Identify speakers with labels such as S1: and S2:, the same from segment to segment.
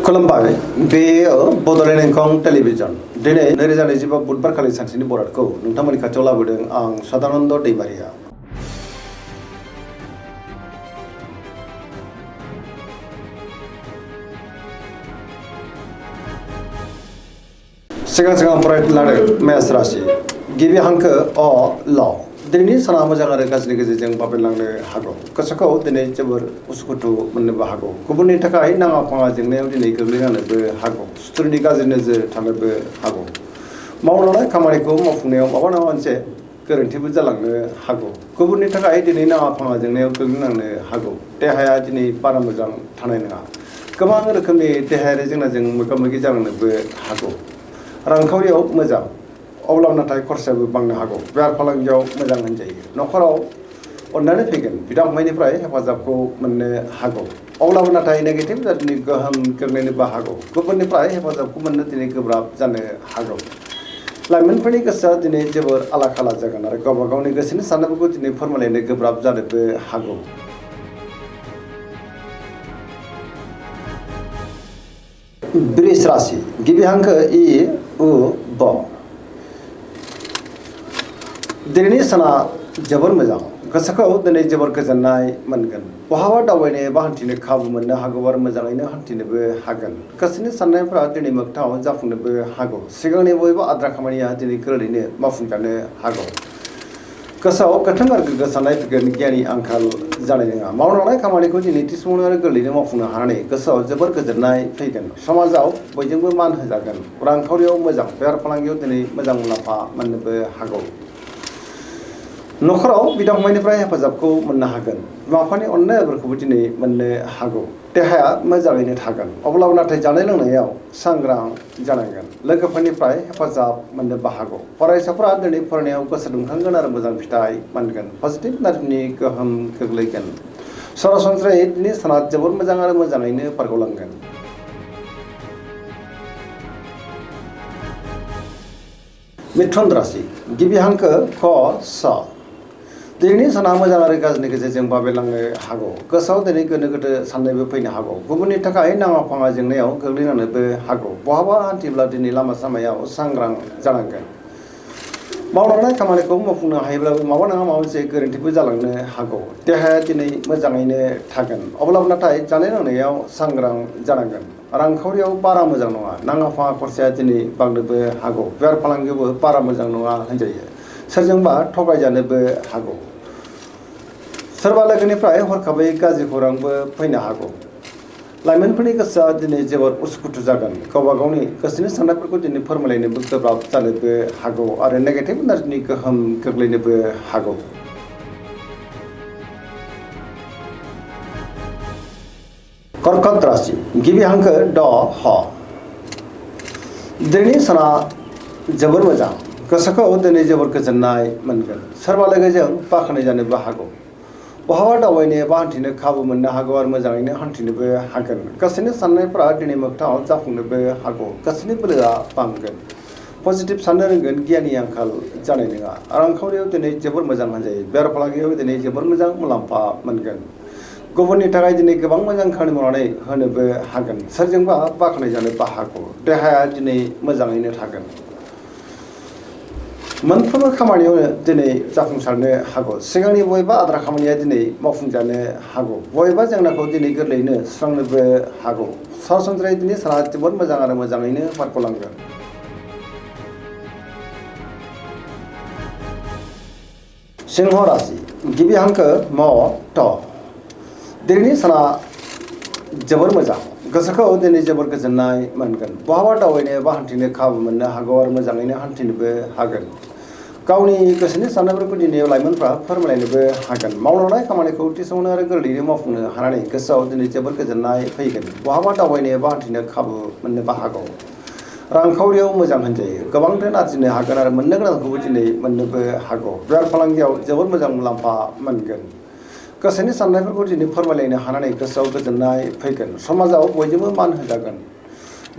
S1: खुलुमबाय बेयो बड'लेण्ड एंखं टेलिभिजन दिनै 2025 बुधबार खालि सानसेनि बरादखौ नोंथांमोननि खाथियाव लाबोदों आं सदानन्द दैमारिया। सिगां फरायलांदों मेष राशि गिबि हांखो अ ल दिनैनि साना मोजां आरो गाज्रिनि गेजेरजों बाबेरलांनो हागौ। गोसोखौ दिनै जोबोर उसुखुथु मोननोबो हागौ। गुबुननि थाखाय नाङा फाङा जेंनायाव दिनै गोग्लैनानोबो हागौ। सुथुरनि गाज्रि नोजोर थानोबो हागौ। मावलांनाय खामानिखौ मावफुंनायाव माबा नङा मोनसे गोरोन्थिबो जालांनो हागौ। गुबुननि थाखाय दिनै नाङा फाङा जेंनायाव गोग्लैनांनो हागौ। देहाया दिनै बारा मोजां थानाय नङा। गोबां रोखोमनि देहायारि जेंनाजों मोगा मोगि जालांनोबो हागौ। रांखावरियाव मोजां अब्लाबो नाथाय खरसायाबो बांनो हागौ। बेफार फालांगियाव मोजां होनजायो। न'खराव अननानै फैगोन बिदा फंबायनिफ्राय हेफाजाबखौ मोननो हागौ। अब्लाबो नाथाय नेगेटिभ जाथिनि गोहोम गोग्लैनोबो हागौ। गुबुननिफ्राय हेफाजाबखौ मोननो दिनै गोब्राब जानो हागौ। लाइमोनफोरनि गोसोआ दिनै जोबोर आला खाला जागोन आरो गावबा गावनि गोसोनि साननायफोरखौ दिनै फोरमायलायनो गोब्राब जानोबो हागौ। वृष राशि गिबि हांखो इ उ ब दिनैनि साना जोबोर मोजां। गोसोखौ दिनै जोबोर गोजोननाय मोनगोन। बहाबा दावबायनो एबा हान्थिनो खाबु मोननो हागौ आरो मोजाङैनो हान्थिनोबो हागोन। गोसोनि साननायफ्रा दिनै मोगथाङाव जाफुंनोबो हागौ। सिगांनि बबेबा आद्रा खामानिया दिनै गोरलैयैनो मावफुंजानो हागौ। गोसोआव गोथों आरो गोग्गो साननाय फैगोन। गियाननि आंखाल जानाय नङा। मावलांनाय खामानिखौ दिनै थि समावनो आरो गोरलैयैनो मावफुंनो हानानै गोसोआव जोबोर गोजोननाय फैगोन। समाजाव बयजोंबो मान होजागोन। रांखावरियाव मोजां बेफार फालांगियाव दिनै मोजां मुलाम्फा मोननोबो हागौ। न'खराव बिदा फंबायनिफ्राय हेफाजाबखौ मोननो हागोन। बिमा बिफानि अननायफोरखौबो दिनै मोननो हागौ। देहाया मोजाङैनो थागोन। अब्लाबो नाथाय जानाय लोंनायाव सांग्रां जानांगोन। लोगोफोरनिफ्राय हेफाजाब मोननोबो हागौ। फरायसाफोरा दिनै फरायनायाव गोसो दुंखांगोन आरो मोजां फिथाइ मोनगोन। पजिटिभ नारनि गोहोम गोग्लैगोन। सरासनस्रायै दिनै साना जोबोर मोजां आरो मोजाङैनो बारग'लांगोन। मिथुन राशि गिबि हांखो क स दिनैनि साना मोजां आरो गाज्रिनि गेजेरजों बाबेरलांनो हागौ। गोसोआव दिनै गोनो गोथो साननायबो फैनो हागौ। गुबुननि थाखाय नाङा फाङा जेंनायाव गोग्लैनानैबो हागौ। बहाबा हान्थिब्ला दिनै लामा सामायाव सांग्रां जानांगोन। मावलांनाय खामानिखौ मावफुंनो हायोब्लाबो माबा नङा माबा मोनसे गोरोन्थिबो जालांनो हागौ। देहाया दिनै मोजाङैनो थागोन। अब्लाबो नाथाय जानाय लोंनायाव सांग्रां जानांगोन। रांखावरियाव बारा मोजां नङा। नाङा फाङा खरसाया दिनै बांनोबो हागौ। बेफार फालांगियावबो बारा मोजां नङा होनजायो। सोरजोंबा थगायजानोबो हागौ। सोरबा लोगोनिफ्राय हरखाबै गाज्रि खौरांबो फैनो हागौ। लाइमोनफोरनि गोसोआ दिनै जोबोर उसुखुथु जागोन। गावबा गावनि गोसोनि साननायफोरखौ दिनै फोरमायलायनोबो गोब्राब जानोबो हागौ आरो नेगेटिभ एनार्जिनि गोहोम गोग्लैनोबो हागौ। कर्कट राशि गिबि हांखो ड ह दिनैनि साना जोबोर मोजां। गोसोखौ दिनै जोबोर गोजोननाय मोनगोन। सोरबा लोगोजों बाख्नाय जानोबो हागौ। बहाबा दावबायनो एबा हान्थिनो खाबु मोननो हागौ आरो मोजाङैनो हान्थिनोबो हागोन। गोसोनि साननायफ्रा दिनै मोगथाङाव जाफुंनोबो हागौ। गोसोनि बोलोआ बांगोन। पजिटिभ साननो रोंगोन। गियाननि आंखाल जानाय नङा। रांखावरियाव दिनै जोबोर मोजां होनजायो। बेफार फालांगियाव दिनै जोबोर मोजां मुलाम्फा मोनगोन। गुबुननि थाखाय दिनै गोबां मोजां खामानि मावनानै होनोबो हागोन। सोरजोंबा बाख्नाय जानोबो हागौ। देहाया दिनै मोजाङैनो थागोन। मोनफ्रोमबो खामानियावनो दिनै जाफुंसारनो हागौ। सिगांनि बबेबा आद्रा खामानिया दिनै मावफुंजानो हागौ। बबेबा जेंनाखौ दिनै गोरलैयैनो सुस्रांनोबो हागौ। सरासनस्रायै दिनै साना जोबोद मोजां आरो मोजाङैनो बारग'लांगोन। सिंह राशि गिबि हांखो म थ दिनैनि साना जोबोर मोजां। गोसोखौ दिनै जोबोर गोजोननाय मोनगोन। बहाबा दावबायनो एबा हान्थिनो खाबु मोननो हागौ आरो मोजाङैनो हान्थिनोबो हागोन। गावनि गोसोनि साननायफोरखौ दिनै लाइमोनफ्रा फोरमायलायनोबो हागोन। मावलांनाय खामानिखौ थि समावनो आरो गोरलैयैनो मावफुंनो हानानै गोसोआव दिनै जोबोर गोजोननाय फैगोन। बहाबा दावबायनो एबा हान्थिनो खाबु मोननोबो हागौ। रांखावरियाव मोजां होनजायो। गोबां धोन आरजिनो हागोन आरो मोननो गोनांखौबो दिनै मोननोबो हागौ। बेफार फालांगियाव जोबोर मोजां मुलाम्फा मोनगोन। गोसोनि साननायफोरखौ दिनै फोरमायलायनो हानानै गोसोआव गोजोननाय फैगोन। समाजाव बयजोंबो मान होजागोन।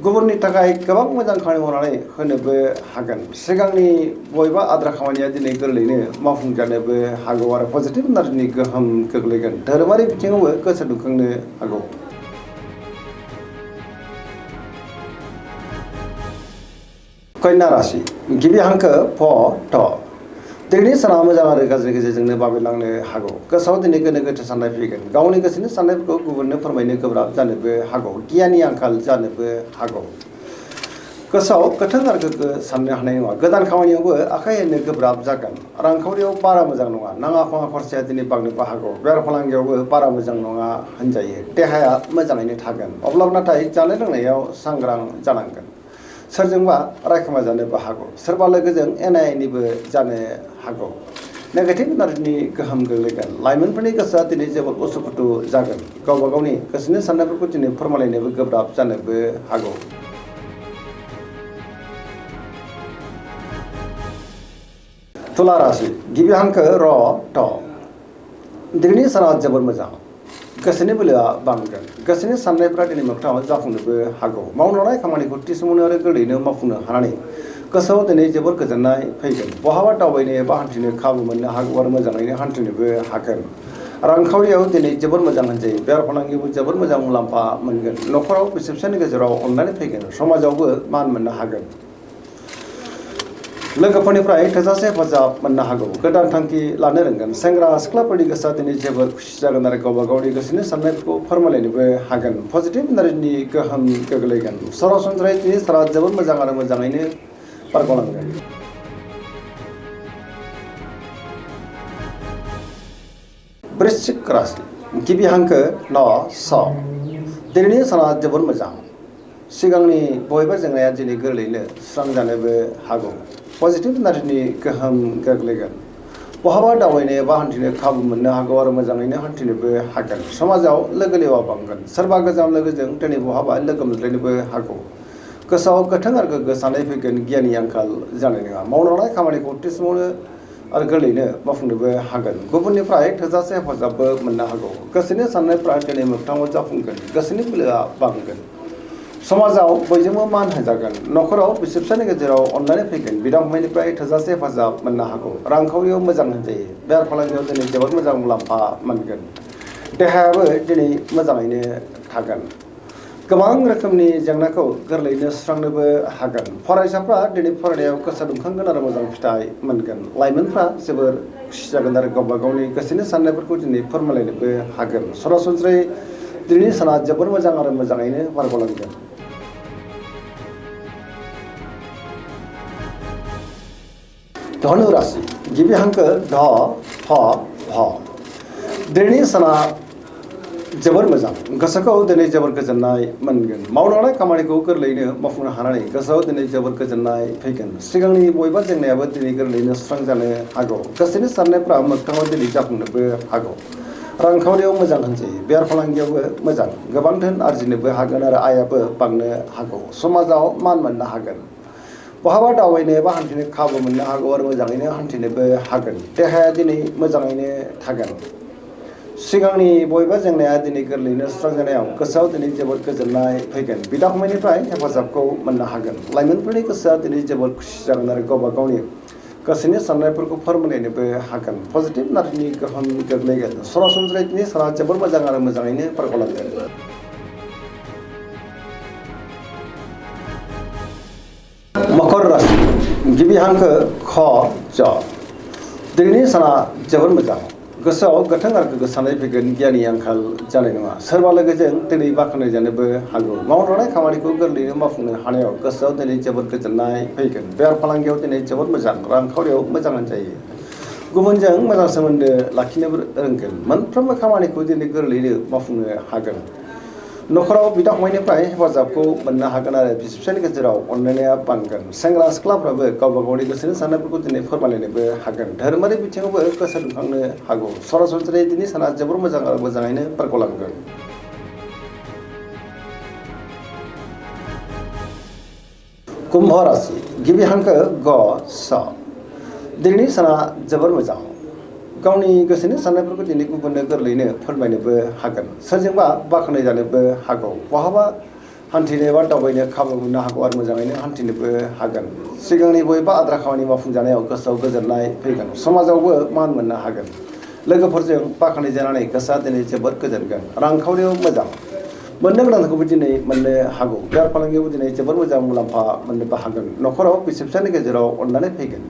S1: गुबुननि थाखाय गोबां मोजां खामानि मावनानै होनोबो हागोन। सिगांनि बबेबा आद्रा खामानिया दिनै गोरलैयैनो मावफुंजानोबो हागौ आरो पजिटिभ एनार्जिनि गोहोम गोग्लैगोन। धोरोमारि बिथिङावबो गोसो दुंखांनो हागौ। कन्या राशि गिबि हांखो फ थ दिनैनि साना मोजां आरो गाज्रि गेजेरजोंनो बाबेलांनो हागौ गोसोआव दिनै गोनो गोथो साननाय फैगोन गावनि गोसोनि साननायफोरखौ गुबुननो फोरमायनो गोब्राब जानोबो हागौ गियाननि आंखाल जानोबो हागौ गोसोआव गोथों आरो गोग्गो साननो हानाय नङा गोदान खामानियावबो आखाइ होनो गोब्राब जागोन रांखावरियाव बारा मोजां नङा नाङा फाङा खरसाया दिनै बांनोबो हागौ बेफार फालांगियावबो बारा मोजां नङा होनजायो देहाया मोजाङैनो थागोन अब्लाबो नाथाय जानाय लोंनायाव सांग्रां जानांगोन सोरजोंबा रायखोमा जानोबो हागौ सोरबा लोगोजों एना एनिबो जानो हागौ नेगेटिभ एनार्जिनि गोहोम गोग्लैगोन लाइमोनफोरनि गोसोआ दिनै जोबोद उसुखुथु जागोन गावबा गावनि गोसोनि साननायफोरखौ दिनै फोरमायलायनोबो गोब्राब जानोबो हागौ तुला राशि गिबि हांखो र थ दिनैनि साना जोबोद मोजां गोसोनि बोलोआ बांगोन गोसोनि साननायफोरा दिनै मोगथाङाव जाफुंनोबो हागौ मावनो लानाय खामानिखौ थि समावनो आरो गोरलैयैनो मावफुंनो हानानै गोसोआव दिनै जोबोर गोजोननाय फैगोन बहाबा दावबायनो एबा हान्थिनो खाबु मोननो हागौ आरो मोजाङैनो हान्थिनोबो हागोन रांखावरियाव दिनै जोबोर मोजां होनजायो बेफार फालांगियावबो जोबोर मोजां मुलाम्फा मोनगोन न'खराव बिसि फिसायनि गेजेराव अनलायनाय फैगोन समाजावबो मान मोननो हागोन लोगोफोरनिफ्राय थोजासे हेफाजाब मोननो हागौ गोदान थांखि लानो रोंगोन सेंग्रा सिख्लाफोरनि गोसोआ दिनै जोबोर खुसि जागोन आरो गावबा गावनि गोसोनि साननायफोरखौ फोरमायलायनोबो हागोन पजिटिभ एनार्जिनि गोहोम गोग्लैगोन सरासनस्रायै दिनै सारा जोबोर मोजां आरो मोजाङैनो बारग'लांगोन वृश्चिक राशि गिबि हांखो न स दिनैनि साना जोबोर मोजां सिगांनि बबेबा जेंनाया दिनै गोरलैयैनो सुस्रांजानोबो हागौ पजिटिभ एनार्जिनि गोहोम गोग्लैगोन बहाबा दावबायनो एबा हान्थिनो खाबु मोननो हागौ आरो मोजाङैनो हान्थिनोबो हागोन समाजाव लोगो लेवा बांगोन सोरबा गोजाम लोगोजों दिनै बहाबा लोगो मोनज्लायनोबो हागौ गोसोआव गोथों आरो गोग्गो साननाय फैगोन गियाननि आंखाल जानाय नङा मावनो लानाय खामानिखौ थि समावनो आरो गोरलैयैनो मावफुंनोबो हागोन गुबुननिफ्राय थोजासे हेफाजाबबो मोननो हागौ गोसोनि साननायफ्रा दिनै मोगथाङाव जाफुंगोन गोसोनि बोलोआ बांगोन समाजाव बयजोंबो मान होजागोन न'खराव बिसि फिसायनि गेजेराव अनलायनाय फैगोन बिदा फंबायनिफ्राय थोजासे हेफाजाब मोननो हागौ रांखावरियाव मोजां होनजायो बेफार फालांगियाव दिनै जोबोद मोजां मुलाम्फा मोनगोन देहायाबो दिनै मोजाङैनो थागोन गोबां रोखोमनि जेंनाखौ गोरलैयैनो सुस्रांनोबो हागोन फरायसाफ्रा दिनै फरायनायाव गोसो दुंखांगोन आरो मोजां फिथाइ मोनगोन लाइमोनफ्रा जोबोर खुसि जागोन आरो गावबा गावनि गोसोनि साननायफोरखौ दिनै फोरमायलायनोबो हागोन सरासनस्रायै दिनैनि साना जोबोर मोजां आरो मोजाङैनो बारग'लांगोन धनु राशि गिबि हांखो ध फ भ दिनैनि साना जोबोर मोजां गोसोखौ दिनै जोबोर गोजोननाय मोनगोन मावनो लानाय खामानिखौ गोरलैयैनो मावफुंनो हानानै गोसोआव दिनै जोबोर गोजोननाय फैगोन सिगांनि बबेबा जेंनायाबो दिनै गोरलैयैनो सुस्रांजानो हागौ गोसोनि साननायफ्रा मोगथाङाव दिनै जाफुंनोबो हागौ रांखावरियाव मोजां होनजायो बेफार फालांगियावबो मोजां गोबां धोन आरजिनोबो हागोन आरो आयाबो बांनो हागौ समाजाव मान मोननो हागोन बहाबा दावबायनो एबा हान्थिनो खाबु मोननो हागौ आरो मोजाङैनो हान्थिनोबो हागोन देहाया दिनै मोजाङैनो थागोन सिगांनि बबेबा जेंनाया दिनै गोरलैयैनो सुस्रांजानायाव गोसोआव दिनै जोबोद गोजोननाय फैगोन बिदा फंबायनिफ्राय हेफाजाबखौ मोननो हागोन लाइमोनफोरनि गोसोआ दिनै जोबोद खुसि जागोन आरो गावबा गावनि गोसोनि साननायफोरखौ फोरमायलायनोबो हागोन पजिटिभ एनार्जिनि गोहोम गोग्लैगोन सरासनस्रायै दिनै साना जोबोर मोजां आरो मोजाङैनो बारग'लांगोन मकर राशि गिबि हांखो ख ज दिनैनि साना जोबोर मोजां गोसोआव गोथों आरो गोग्गो साननाय फैगोन गियाननि आंखाल जानाय नङा सोरबा लोगोजों दिनै बाख्नाय जानोबो हागौ मावनो लानाय खामानिखौ गोरलैयैनो मावफुंनो हानायाव गोसोआव दिनै जोबोर गोजोननाय फैगोन बेफार फालांगियाव दिनै जोबोर मोजां रांखावरियाव मोजां होनजायो गुबुनजों मोजां सोमोन्दो लाखिनोबो रोंगोन मोनफ्रोमबो खामानिखौ दिनै गोरलैयैनो मावफुंनो हागोन न'खराव बिदा फंबायनिफ्राय हेफाजाबखौ मोननो हागोन आरो बिसि फिसायनि गेजेराव अनलायनाया बांगोन सेंग्रा सिख्लाफ्राबो गावबा गावनि गोसोनि साननायफोरखौ दिनै फोरमायलायनोबो हागोन धोरोमारि बिथिङावबो गोसो दुंखांनो हागौ सरासनस्रायै दिनै साना जोबोर मोजां आरो मोजाङैनो बारग'लांगोन कुम्भ राशि गिबि हांखो ग स दिनैनि साना जोबोर मोजां गावनि गोसोनि साननायफोरखौ दिनै गुबुननो गोरलैयैनो फोरमायनोबो हागोन सोरजोंबा बाख्नाय जानोबो हागौ बहाबा हान्थिनो एबा दावबायनो खाबु मोननो हागौ आरो मोजाङैनो हान्थिनोबो हागोन सिगांनि बबेबा आद्रा खामानि मावफुंजानायाव गोसोआव गोजोननाय फैगोन समाजावबो मान मोननो हागोन लोगोफोरजों बाख्नाय जानानै गोसोआ दिनै जोबोद गोजोनगोन रांखावरियाव मोजां मोननो गोनांखौबो दिनै मोननो हागौ बेफार फालांगियावबो दिनै जोबोर मोजां मुलाम्फा मोननोबो हागोन न'खराव बिसि फिसानि गेजेराव अननानै फैगोन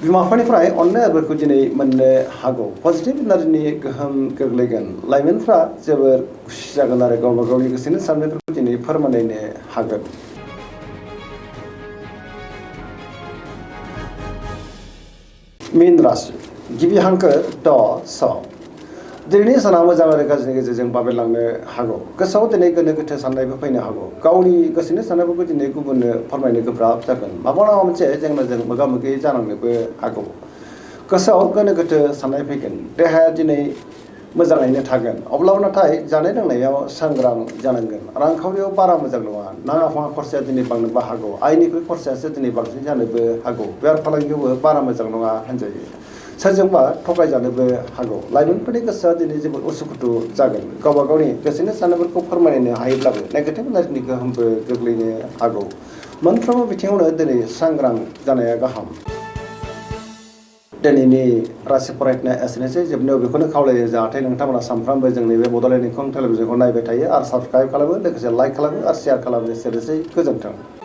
S1: बिमा बिफानिफ्राय अननायफोरखौ दिनै मोननो हागौ पजिटिभ एनार्जिनि गोहोम गोग्लैगोन लाइमोनफ्रा जोबोर खुसि जागोन आरो गावबा गावनि गोसोनि साननायफोरखौ दिनै फोरमायनो हागोन मीन राशि गिबि हांखो द स दिनैनि साना मोजां आरो गाज्रिनि गेजेरजों बाबेरलांनो हागौ गोसोआव दिनै गोनो गोथो साननायबो फैनो हागौ गावनि गोसोनि साननायफोरखौ दिनै गुबुननो फोरमायनो गोब्राब जागोन माबा नङा मोनसे जेंनाजों मोगा मोगि जानांनोबो हागौ गोसोआव गोनो गोथो साननाय फैगोन देहाया दिनै मोजाङैनो थागोन अब्लाबो नाथाय जानाय लोंनायाव सांग्रां जानांगोन रांखावरियाव बारा मोजां नङा नाङा फाङा खरसाया दिनै बांनोबो हागौ आयनिख्रुइ खरसायासो दिनै बांसिन जानोबो हागौ बेफार फालांगियावबो बारा मोजां नङा होनजायो सोरजोंबा थगायजानोबो हागौ लाइमोनफोरनि गोसोआ दिनै जोबोद उसुखुथु जागोन गावबा गावनि गोसोनि साननायफोरखौ फोरमायनो हायोब्लाबो नेगेटिभ एनार्जिनि गोहोमबो गोग्लैनो हागौ मोनफ्रोमबो बिथिङावनो दिनै सांग्रां जानाया गाहाम दिनैनि राशि फरायनाया एसेनोसै जोबनायाव बेखौनो खावलायो जाहाथे नोंथांमोना सानफ्रामबो जोंनि बे बड'लेण्ड इंखं टेलिभिजनखौ नायबाय थायो आरो साबस्क्राइब खालामो लोगोसे लाइक खालामो आरो शेयार खालामो एसेनोसै गोजोन्थों